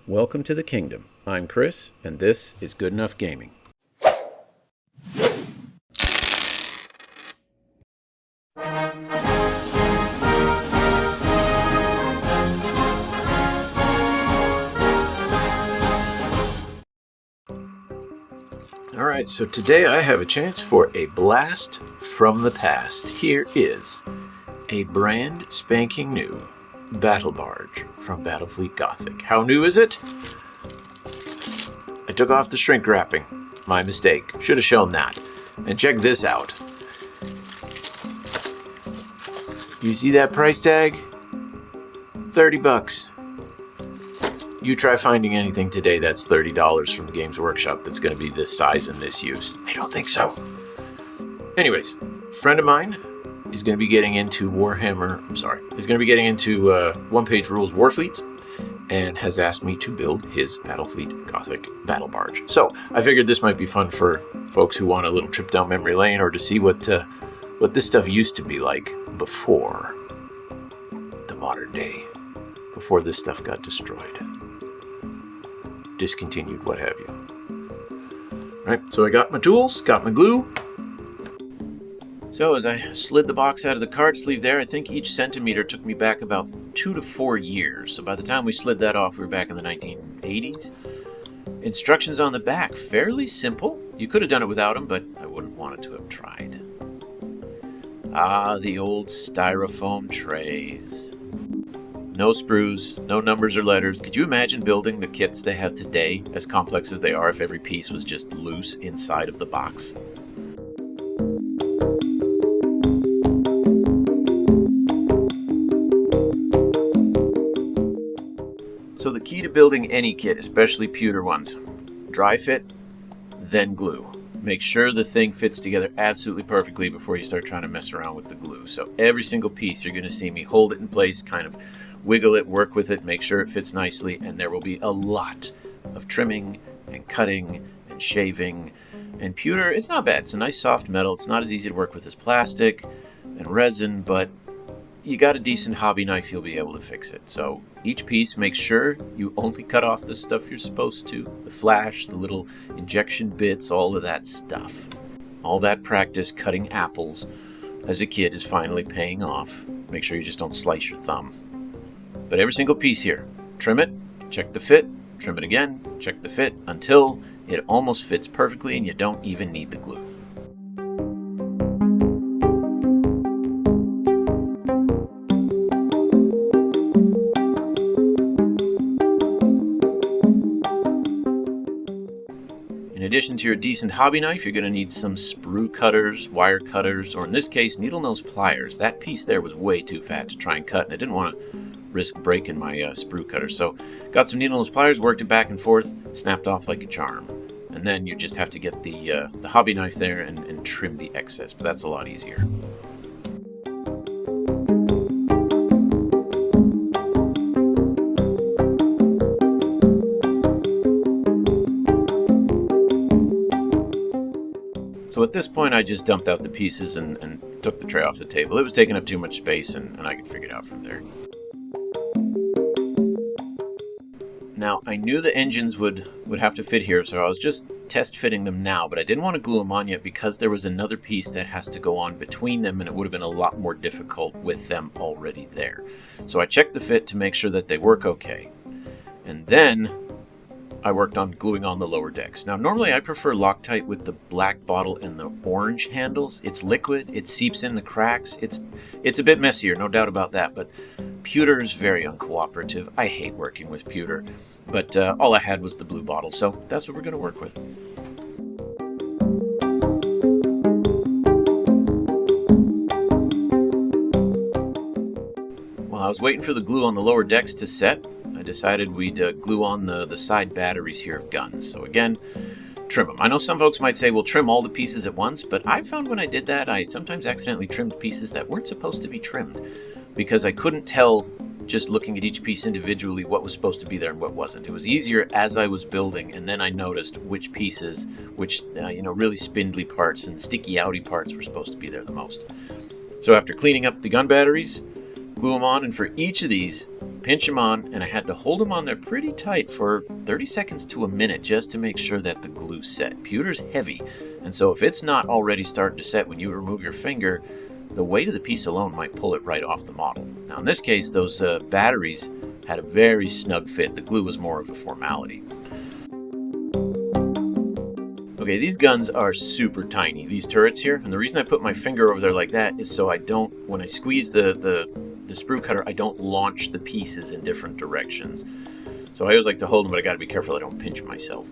Welcome to the kingdom. I'm Chris, and this is Good Enough Gaming. Alright, so today I have a chance for a blast from the past. Here is a brand spanking new Battle Barge from Battlefleet Gothic. How new is it? I took off the shrink wrapping. My mistake. Should have shown that. And check this out. You see that price tag? 30 bucks. You try finding anything today that's $30 from Games Workshop that's going to be this size and this use. I don't think so. Anyways, a friend of mine is going to be getting into is going to be getting into OnePageRules Warfleets and has asked me to build his Battlefleet Gothic Battle Barge. So I figured this might be fun for folks who want a little trip down memory lane or to see what this stuff used to be like before the modern day, before this stuff got destroyed, discontinued, what have you. Right, so I got my tools, got my glue. So as I slid the box out of the card sleeve there, I think each centimeter took me back about 2 to 4 years. So by the time we slid that off, we were back in the 1980s. Instructions on the back, fairly simple. You could have done it without them, but I wouldn't want it to have tried. Ah, the old styrofoam trays. No sprues, no numbers or letters. Could you imagine building the kits they have today, as complex as they are, if every piece was just loose inside of the box? So the key to building any kit, especially pewter ones, dry fit, then glue. Make sure the thing fits together absolutely perfectly before you start trying to mess around with the glue. So every single piece you're going to see me hold it in place, kind of wiggle it, work with it, make sure it fits nicely, and there will be a lot of trimming and cutting and shaving. And pewter, it's not bad. It's a nice soft metal. It's not as easy to work with as plastic and resin, but you got a decent hobby knife, you'll be able to fix it. So each piece, make sure you only cut off the stuff you're supposed to. The flash, the little injection bits, all of that stuff. All that practice cutting apples as a kid is finally paying off. Make sure you just don't slice your thumb. But every single piece here, trim it, check the fit, trim it again, check the fit, until it almost fits perfectly and you don't even need the glue. In addition to your decent hobby knife, you're going to need some sprue cutters, wire cutters, or in this case, needle nose pliers. That piece there was way too fat to try and cut, and I didn't want to risk breaking my sprue cutter. So got some needle nose pliers, worked it back and forth, snapped off like a charm. And then you just have to get the hobby knife there and trim the excess, but that's a lot easier. So at this point, I just dumped out the pieces and took the tray off the table. It was taking up too much space, and I could figure it out from there. Now, I knew the engines would have to fit here, so I was just test fitting them now, but I didn't want to glue them on yet because there was another piece that has to go on between them, and it would have been a lot more difficult with them already there. So I checked the fit to make sure that they work okay. And then I worked on gluing on the lower decks. Now, normally I prefer Loctite with the black bottle and the orange handles. It's liquid, it seeps in the cracks. It's a bit messier, no doubt about that, but pewter is very uncooperative. I hate working with pewter, but all I had was the blue bottle, so that's what we're going to work with. While I was waiting for the glue on the lower decks to set, I decided we'd glue on the side batteries here of guns. So again, trim them. I know some folks might say, well, trim all the pieces at once, but I found when I did that, I sometimes accidentally trimmed pieces that weren't supposed to be trimmed because I couldn't tell just looking at each piece individually what was supposed to be there and what wasn't. It was easier as I was building, and then I noticed which pieces, which really spindly parts and sticky outy parts were supposed to be there the most. So after cleaning up the gun batteries, glue them on, and for each of these, pinch them on, and I had to hold them on there pretty tight for 30 seconds to a minute just to make sure that the glue set. Pewter's heavy, and so if it's not already starting to set when you remove your finger, the weight of the piece alone might pull it right off the model. Now in this case, those batteries had a very snug fit. The glue was more of a formality. Okay, these guns are super tiny, these turrets here, and the reason I put my finger over there like that is so I don't, when I squeeze the sprue cutter, I don't launch the pieces in different directions. So I always like to hold them, but I gotta be careful I don't pinch myself.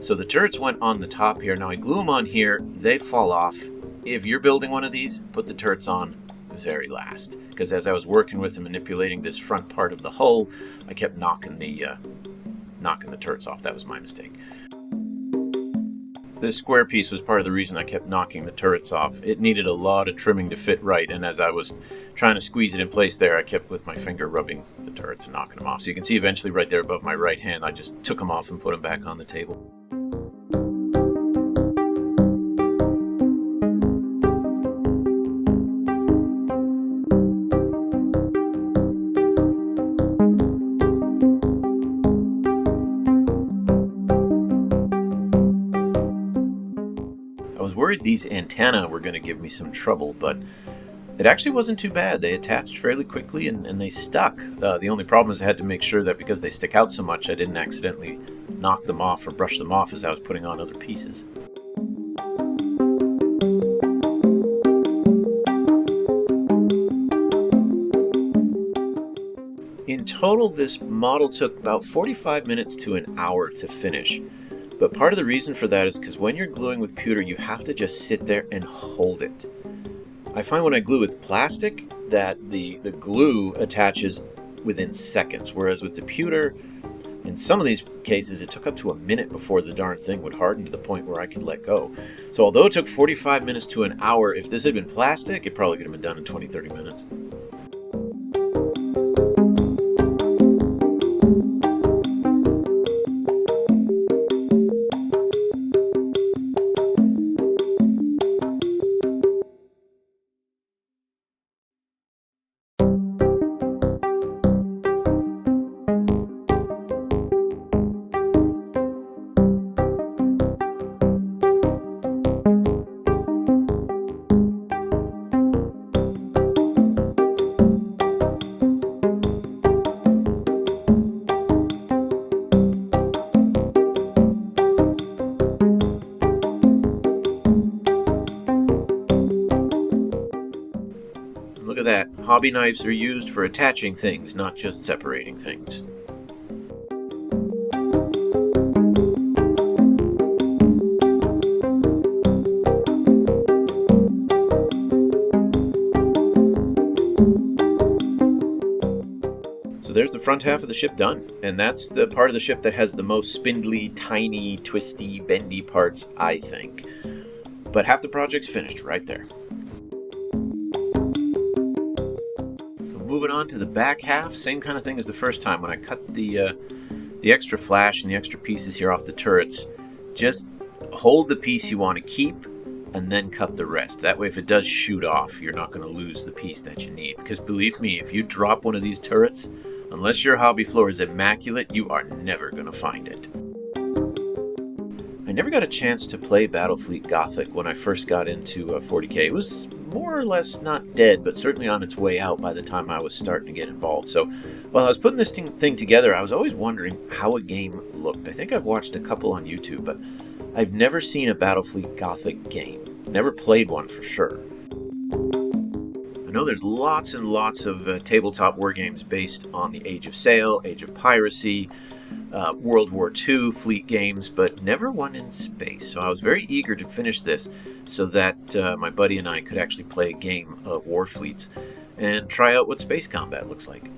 So the turrets went on the top here. Now I glue them on here, they fall off. If you're building one of these, put the turrets on very last, because as I was working with and manipulating this front part of the hull, I kept knocking the turrets off. That was my mistake. This square piece was part of the reason I kept knocking the turrets off. It needed a lot of trimming to fit right, and as I was trying to squeeze it in place there, I kept with my finger rubbing the turrets and knocking them off. So you can see eventually right there above my right hand, I just took them off and put them back on the table. I was worried these antennae were going to give me some trouble, but it actually wasn't too bad. They attached fairly quickly and they stuck. The only problem is I had to make sure that because they stick out so much, I didn't accidentally knock them off or brush them off as I was putting on other pieces. In total, this model took about 45 minutes to an hour to finish. But part of the reason for that is because when you're gluing with pewter, you have to just sit there and hold it. I find when I glue with plastic that the glue attaches within seconds, whereas with the pewter, in some of these cases, it took up to a minute before the darn thing would harden to the point where I could let go. So although it took 45 minutes to an hour, if this had been plastic, it probably could have been done in 20-30 minutes. Look at that. Hobby knives are used for attaching things, not just separating things. So there's the front half of the ship done, and that's the part of the ship that has the most spindly, tiny, twisty, bendy parts, I think. But half the project's finished right there. Moving on to the back half, same kind of thing as the first time. When I cut the extra flash and the extra pieces here off the turrets, just hold the piece you want to keep and then cut the rest. That way if it does shoot off, you're not going to lose the piece that you need. Because believe me, if you drop one of these turrets, unless your hobby floor is immaculate, you are never going to find it. I never got a chance to play Battlefleet Gothic when I first got into 40k. It was more or less not dead, but certainly on its way out by the time I was starting to get involved. So while I was putting this thing together, I was always wondering how a game looked. I think I've watched a couple on YouTube, but I've never seen a Battlefleet Gothic game. Never played one for sure. I know there's lots and lots of tabletop war games based on the Age of Sail, Age of Piracy, World War II fleet games, but never one in space. So I was very eager to finish this so that my buddy and I could actually play a game of Warfleets and try out what space combat looks like.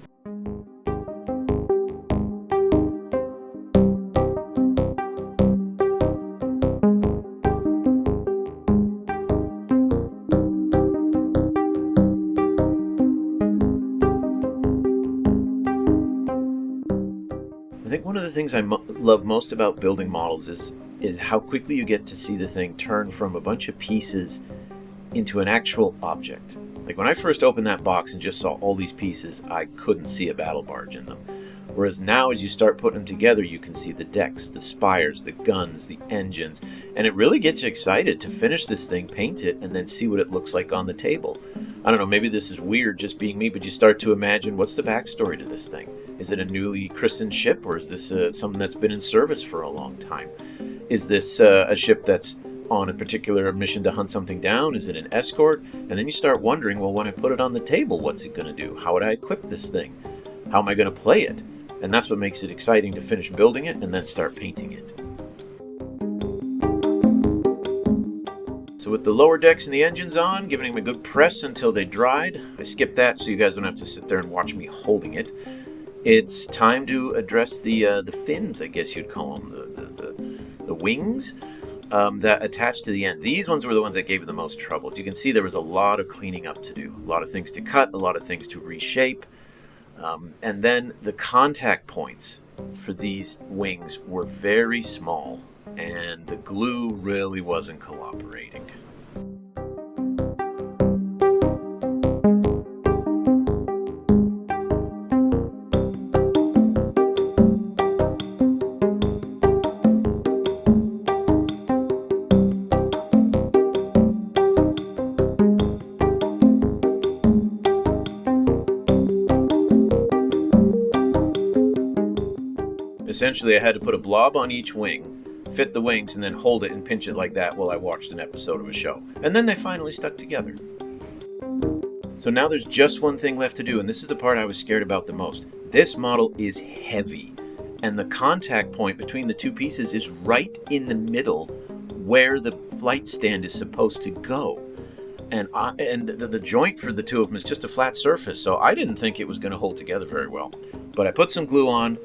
I think one of the things I love most about building models is how quickly you get to see the thing turn from a bunch of pieces into an actual object. Like when I first opened that box and just saw all these pieces, I couldn't see a battle barge in them. Whereas now, as you start putting them together, you can see the decks, the spires, the guns, the engines, and it really gets you excited to finish this thing, paint it, and then see what it looks like on the table. I don't know, maybe this is weird just being me, but you start to imagine, what's the backstory to this thing? Is it a newly christened ship, or is this something that's been in service for a long time? Is this a ship that's on a particular mission to hunt something down? Is it an escort? And then you start wondering, well, when I put it on the table, what's it going to do? How would I equip this thing? How am I going to play it? And that's what makes it exciting to finish building it and then start painting it. So with the lower decks and the engines on, giving them a good press until they dried. I skipped that so you guys don't have to sit there and watch me holding it. It's time to address the fins, I guess you'd call them, the wings that attach to the end. These ones were the ones that gave you the most trouble. You can see there was a lot of cleaning up to do, a lot of things to cut, a lot of things to reshape. And then the contact points for these wings were very small, and the glue really wasn't cooperating. Essentially, I had to put a blob on each wing, fit the wings, and then hold it and pinch it like that while I watched an episode of a show. And then they finally stuck together. So now there's just one thing left to do, and this is the part I was scared about the most. This model is heavy, and the contact point between the two pieces is right in the middle where the flight stand is supposed to go. And the joint for the two of them is just a flat surface, so I didn't think it was going to hold together very well. But I put some glue on,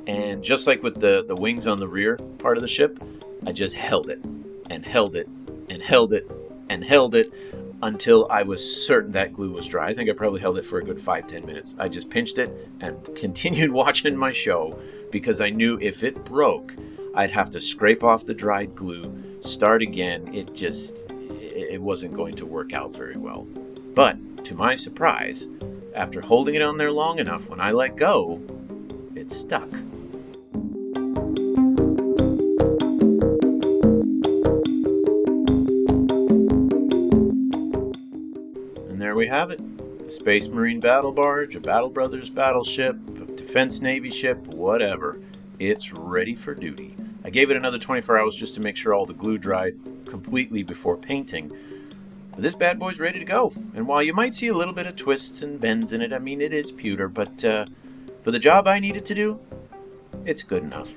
and just like with the wings on the rear part of the ship, I just held it, and held it, and held it, and held it, until I was certain that glue was dry. I think I probably held it for a good 5-10 minutes. I just pinched it and continued watching my show, because I knew if it broke, I'd have to scrape off the dried glue, start again. It wasn't going to work out very well. But to my surprise, after holding it on there long enough, when I let go, it stuck. And there we have it. A Space Marine battle barge, a Battle Brothers battleship, a Defense Navy ship, whatever. It's ready for duty. I gave it another 24 hours just to make sure all the glue dried completely before painting. But this bad boy's ready to go. And while you might see a little bit of twists and bends in it, I mean, it is pewter, but for the job I needed to do, it's good enough.